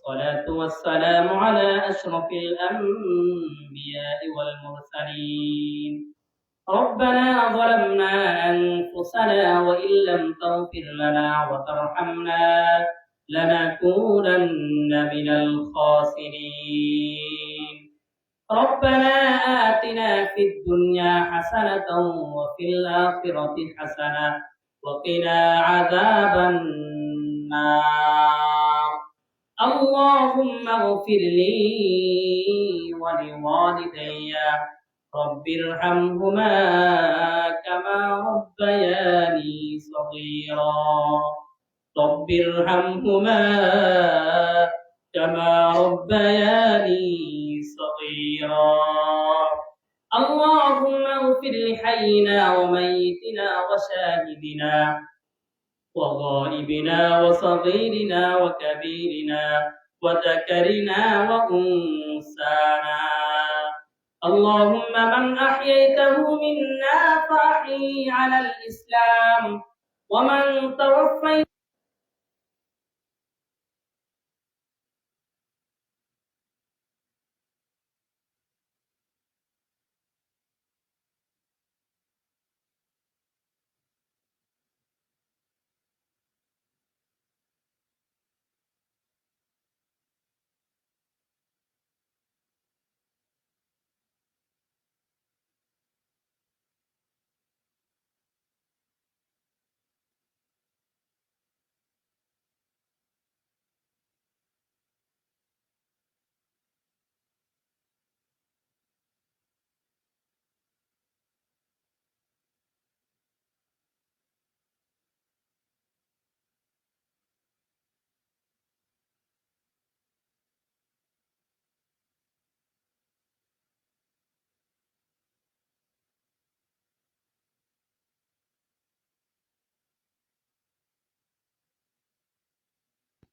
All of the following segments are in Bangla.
والصلاة والسلام على أشرف الأنبياء والمرسلين. ربنا ظلمنا أنفسنا وإن لم تغفر لنا وترحمنا لنكونن من الخاسرين. ربنا آتنا في الدنيا حسنة وفي الآخرة حسنة وقنا عذاب النار. اللهم اغفر لي ولوالدي رب ارحمهما كما ربياني صغيرا. رب ارحمهما كما ربياني صغيرا. اللهم اغفر لحينا وميتنا وشاهدنا وغائبنا وصغيرنا وكبيرنا وذكرنا وأنثانا. اللهم من أحييته منا فأحيه على الإسلام ومن توفيته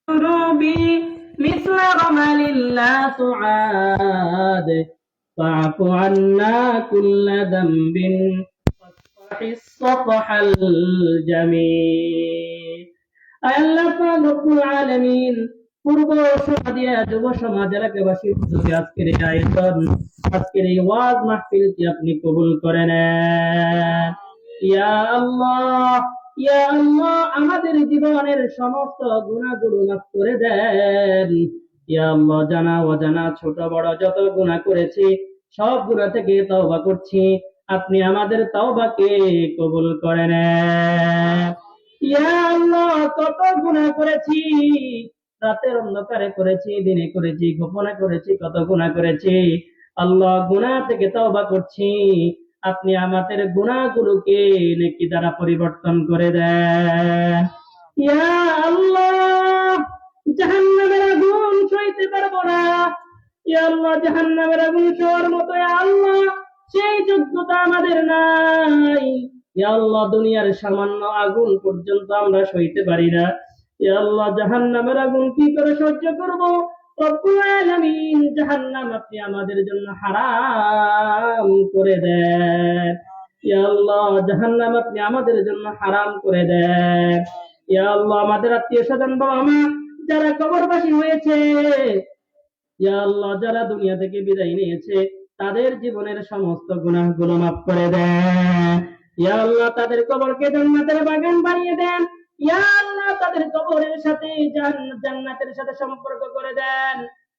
قلوبي مثل رمل لا تعاد. فاعف عنا كل ذنب واصفح الصفح الجميل. আল্লাহ পাক রব্বুল আলামিন পূর্ব সমাদিয়া যুব সমাজ এলাকাবাসী হুজুরকে আজকের এই আয়োজন, আজকের এই ওয়াজ মাহফিলকে আপনি কবুল করে নেন। ইয়া আল্লাহ, ইয়া আল্লাহ, আমাদের জীবনের সমস্ত গুনাহগুলো মাফ করে দেন। ইয়া আল্লাহ, জানা অজানা ছোট বড় যত গুনাহ করেছি সব গুনাহ থেকে তওবা করছি, আপনি আমাদের তওবাকে কবুল করে নেন। ইয়া আল্লাহ, কত গুনাহ করেছি, রাতের অন্ধকারে করেছি, দিনে করেছি, গোপনে করেছি, কত গুনাহ করেছি। আল্লাহ, গুনাহ থেকে তওবা করছি, আপনি আমাদের গুনাহগুলোকে নেকি দ্বারা পরিবর্তন করে দেন। ইয়া আল্লাহ, জাহান্নামের আগুন সইতে পারবো না। ইয়া আল্লাহ, জাহান্নামের আগুন সওয়ার মতো ইয়া আল্লাহ সেই যোগ্যতা আমাদের নাই। ইয়া আল্লাহ, দুনিয়ার সামান্য আগুন পর্যন্ত আমরা সইতে পারি না। ইয়া আল্লাহ, জাহান্নামের আগুন কি করে সহ্য করব? রব্বুল আলামিন, জাহান্নাম আপনি আমাদের জন্য হারাম করে দেন। ইয়া আল্লাহ, জাহান্নাম আপনি আমাদের জন্য হারাম করে দেন। ইয়া আল্লাহ, আমাদের আত্মীয় স্বজন বাবা মা যারা কবরবাসী হয়েছে, ইয়া আল্লাহ, যারা দুনিয়া থেকে বিদায় নিয়েছে, তাদের জীবনের সমস্ত গুনাহগুলো মাফ করে দেন। ইয়া আল্লাহ, তাদের কবরকে জান্নাতের বাগান বানিয়ে দেন। ইয়া আল্লাহ, তাদের কবরের সাথে জান্নাতের সাথে সম্পর্ক করে দেন।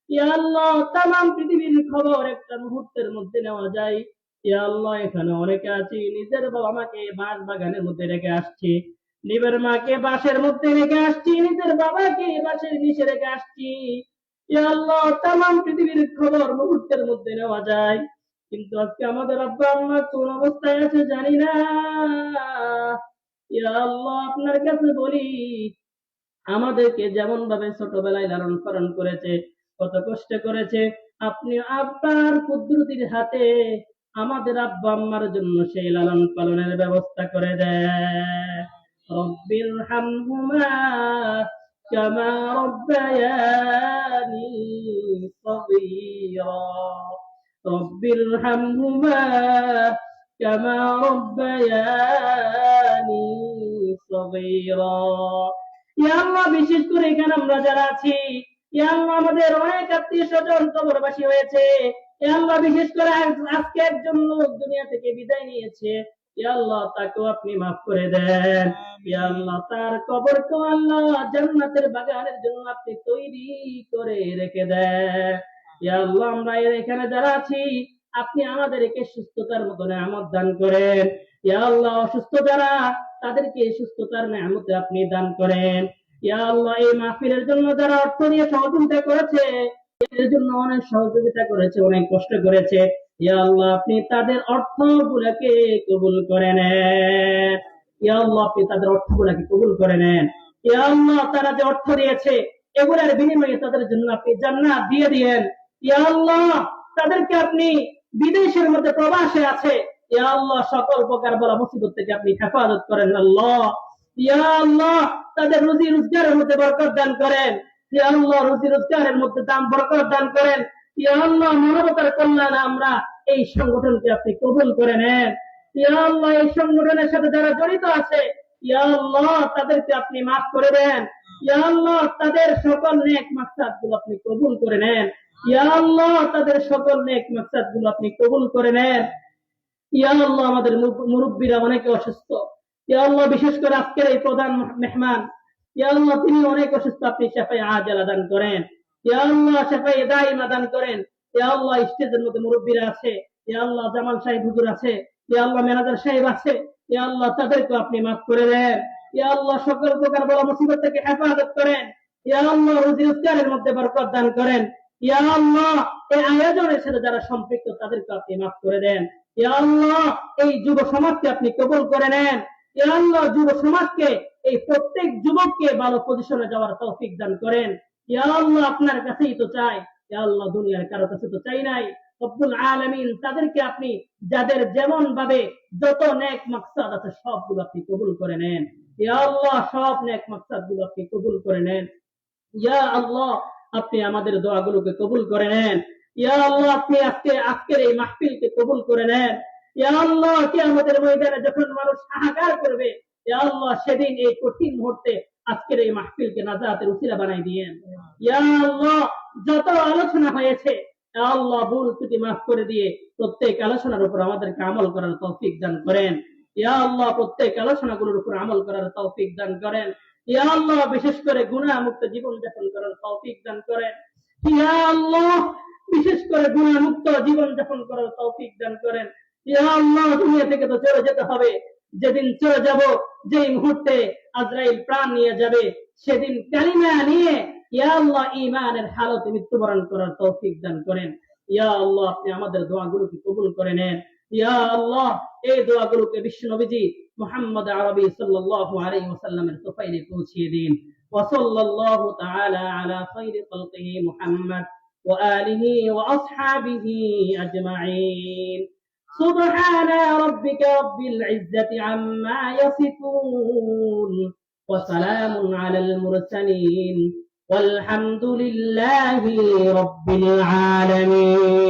ইয়া আল্লাহ, তামাম পৃথিবীর খবর একটা মুহূর্তের মধ্যে নেওয়া যায়। ইয়া আল্লাহ, এখানে অনেকে আছি নিজের বাবা মাকে বাঁশ বাগানের মধ্যে রেখে আসছি, নিজের মাকে বাঁশের মধ্যে রেখে আসছি, নিজের বাবাকে বাঁশের নিচে রেখে আসছি। ইয়া আল্লাহ, তামাম পৃথিবীর খবর মুহূর্তের মধ্যে নেওয়া যায়, কিন্তু আজকে আমাদের আব্বা আম্মা কোন অবস্থায় আছে জানি না। ইয়া আল্লাহ, আপনার কাছে বলি, আমাদেরকে যেমন ভাবে ছোটবেলায় লালন পালন করেছে, কত কষ্ট করেছে, আপনি আপনার কুদরতির হাতে আমাদের আব্বা আম্মার জন্য সেই লালন পালনের ব্যবস্থা করে দেন। রব্বির হামহুমা কামা রব্বায়ানি সগীরা। রব্বির হামহুমা কামা রব্বায়ানি সগীরা। ইয়া আল্লাহ, বিশেষ করে এখানে আমরা যারা আছি ইয়া আল্লাহ আমাদের অনেক আত্মীয় স্বজন কবরবাসী হয়েছে। ইয়া আল্লাহ বিশেষ করে আজকে একজন লোক দুনিয়া থেকে বিদায় নিয়েছে। ইয়া আল্লাহ তাকেও আপনি মাফ করে দেন। ইয়া আল্লাহ তার কবরকে আল্লাহ জান্নাতের বাগানের জন্য আপনি তৈরি করে রেখে দেন। ইয়া আল্লাহ আমরা এখানে যারা আছি আপনি আমাদেরকে সুস্থতার মতো নিয়ামত দান করেন। ইয়া আল্লাহ অসুস্থ যারা তাদেরকে সুস্থতার নিয়ামত আপনি দান করেন। ইয়া আল্লাহ এই মাহফিলের জন্য যারা অর্থ দিয়ে সহযোগিতা করেছে, এর জন্য অনেক সহযোগিতা করেছে, অনেক কষ্ট করেছে, ইয়া আল্লাহ আপনি তাদের অর্থ গুলাকে কবুল করে নেন। ইয়া আল্লাহ আপনি তাদের অর্থ গুলাকে কবুল করে নেন। ইয়া আল্লাহ তারা যে অর্থ দিয়েছে এগুলোর বিনিময়ে তাদের জন্য আপনি জান্নাত দিয়ে দিয়েন। ইয়া আল্লাহ তাদেরকে আপনি বিদেশের মধ্যে প্রবাসে আছে, ইয়া আল্লাহ সকল প্রকার বলা মুসিবত থেকে আপনি হেফাজত করেন আল্লাহ। ইয়া আল্লাহ তাদের রুজি রোজগারের মধ্যে বরকত দান করেন। ইয়া আল্লাহ রুজি রোজগারের মধ্যে দাম বরকত দান করেন। ইয়া আল্লাহ মানবতার কল্যাণে আমরা এই সংগঠনকে আপনি কবুল করে নেন। ইয়া আল্লাহ এই সংগঠনের সাথে যারা জড়িত আছে ইয়া আল্লাহ তাদেরকে আপনি মাফ করে দেন। ইয়া আল্লাহ তাদের সকল নেক মাকসাদ গুলো আপনি কবুল করে নেন। ইয়া আল্লাহ তাদের সকল নেক মাকসাদ গুলো আপনি কবুল করে নেন। ইয়া আল্লাহ আমাদের মুরব্বীরা অনেকে অসুস্থ, ইয়া আল্লাহ বিশেষ করে আজকের এই প্রধান মেহমান, ইয়া আল্লাহ তিনি অনেক অসুস্থ, আপনি শাফায়ে আজেলা দান করেন। ইয়া আল্লাহ শাফায়ে দাইমা দান করেন। ইয়া আল্লাহ স্টেজের মধ্যে মুরব্বীরা আছে, ইয়া আল্লাহ জামাল সাহেব হুজুর আছে, ইয়া আল্লাহ ম্যানেজার সাহেব আছে, ইয়া আল্লাহ তাদেরকে আপনি মাফ করে দেন। ইয়া আল্লাহ সকল প্রকার বলা মুসিবত থেকে হেফাজত করেন। ইয়া আল্লাহ রুজি রোজগারের মধ্যে বরকত দান করেন। ইয়া আল্লাহ এই আয়োজনের সাথে যারা সম্পৃক্ত তাদেরকে আপনি মাফ করে দেন। ইয়া আল্লাহ এই যুব সমাজকে আপনি কবুল করে নেন। ইয়া আল্লাহ যুব সমাজকে এই প্রত্যেক যুবককে ভালো পজিশনে যাওয়ার তৌফিক দান করেন। ইয়া আল্লাহ আপনার কাছেই তো চাই, ইয়া আল্লাহ দুনিয়ার কারো কাছে তো চাই নাই। রব্বুল আলামিন তাদেরকে আপনি যাদের যেমন ভাবে যত নেক মাকসাদ আছে সবগুলো আপনি কবুল করে নেন। ইয়া আল্লাহ সব নেক মাকসাদ গুলো আপনি কবুল করে নেন। ইয়া আল্লাহ আপনি আমাদের দোয়াগুলোকে কবুল করে নেন। ইয়া আল্লাহ আপনি আজকের এই মাহফিলকে কবুল করে নেন। ইয়া আল্লাহ কিয়ামতের ময়দানে যখন মানুষ হাহাকার করবে, ইয়া আল্লাহ সেদিন এই কঠিন মুহূর্তে আজকের এই মাহফিলকে নাজাতের উসিলা বানাই দিয়েন। ইয়া আল্লাহ যত আলোচনা হয়েছে ইয়া আল্লাহ ভুল ত্রুটি মাফ করে দিয়ে প্রত্যেক আলোচনার উপর আমাদেরকে আমল করার তৌফিক দান করেন। ইয়া আল্লাহ প্রত্যেক আলোচনাগুলোর উপর আমল করার তৌফিক দান করেন। ইয়া আল্লাহ বিশেষ করে গুনাহ মুক্ত জীবন যাপন করার তৌফিক দান করেন। ইয়া আল্লাহ বিশেষ করে গুনাহ মুক্ত জীবন যাপন করার তৌফিক দান করেন। ইয়া আল্লাহ দুনিয়া থেকে তো চলে যেতে হবে, যেদিন চলে যাব, যেই মুহূর্তে আজরাইল প্রাণ নিয়ে যাবে, সেদিন কালিমা নিয়ে ইয়া আল্লাহ ঈমানের হালতে মৃত্যুবরণ করার তৌফিক দান করেন। ইয়া আল্লাহ আপনি আমাদের দোয়াগুলোকে কবুল করে নেন। ইয়া আল্লাহ এই দোয়াগুলোকে বিশ্ব নবীজি মুহাম্মদ আরবি সাল্লাল্লাহু আলাইহি ওয়াসাল্লামের তোফাইলে পৌঁছিয়ে দিন। ওয়া সাল্লাল্লাহু তাআলা আলা খায়রি খালকিহি মুহাম্মদ ওয়া আলিহি ওয়া আসহাবিহি আজমাইন। سبحان ربك رب العزة عما يصفون وسلام على المرسلين والحمد لله رب العالمين.